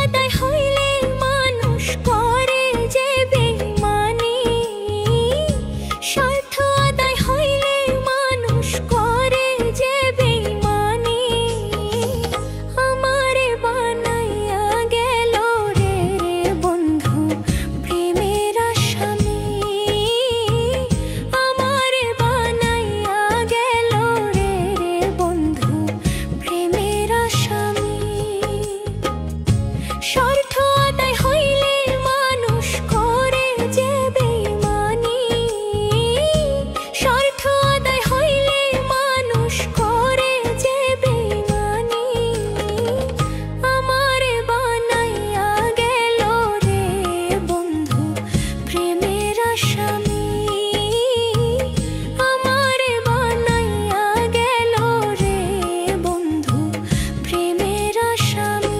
আদায় হইলে মানুষ করে যে বেঈমানি, স্বার্থ আদায় হইলে মানুষ করে যে বেঈমানি। আমারে বানাইয়া গেল রে বন্ধু প্রেমের আসামি, আমারে বানাইয়া গেল রে বন্ধু প্রেমের আসামি। স্বার্থ আদায় হইলে মানুষ করে যে বেঈমানি, স্বার্থ আদায় হইলে মানুষ করে যে বেঈমানি। আমারে বানাইয়া গেল রে বন্ধু প্রেমের আসামি, আমারে বানাইয়া গেল রে বন্ধু প্রেমের আসামি।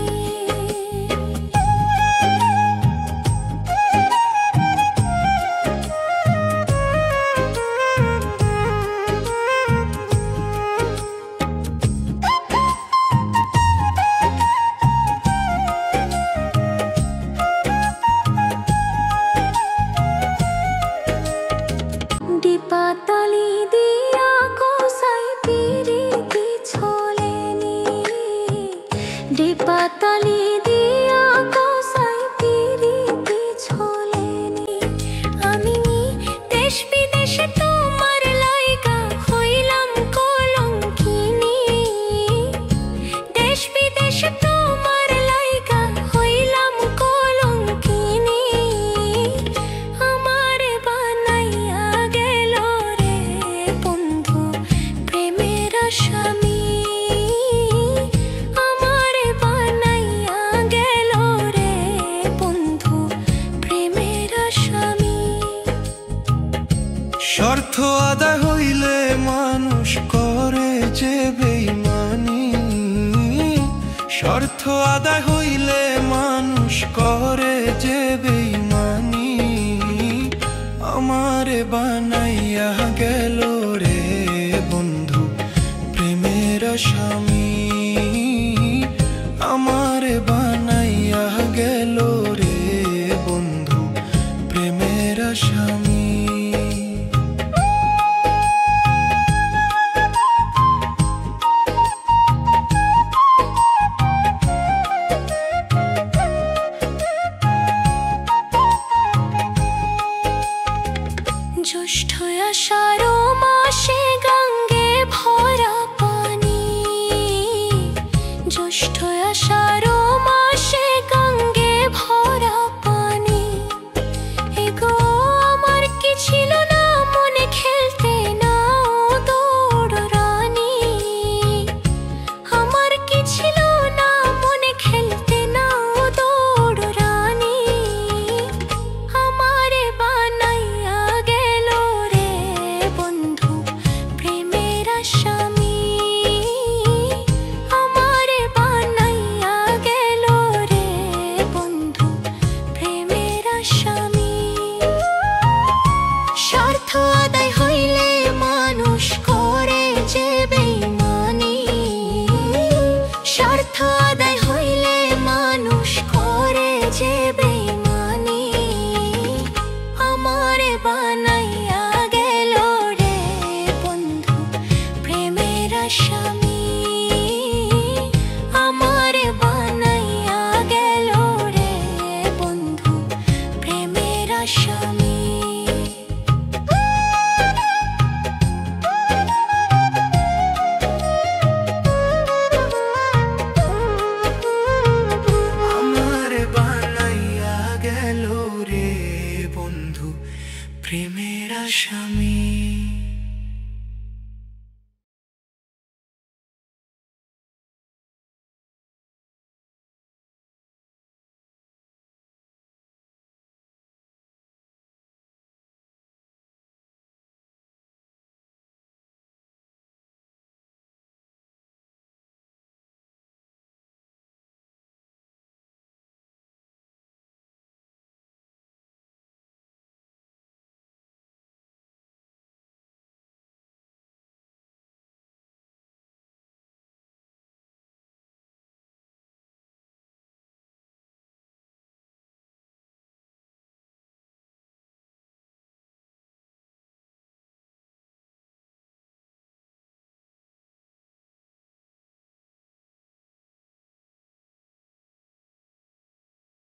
ডিপাতালি দিয়া কসাই পিরিতি ছোলেনি, ডিপাতালি দিয়া কসাই পিরিতি ছোলেনি। আমি দেশ বিদেশে তোমার লাইগা হইলাম কলঙ্কিনী, দেশ বিদেশে তোমার লাইগা হইলাম কলঙ্কিনী। আমারে বানাইয়া গেল রে বন্ধু প্রেমের আসামি, আমারে বানাইয়া গেল রে বন্ধু প্রেমের আসামি। স্বার্থ আদায় হইলে মানুষ করে যে বেঈমানি, স্বার্থ আদায় হইলে মানুষ করে যে বেঈমানি। আমারে বানাইয়া গেল রে বন্ধু প্রেমের আসামি।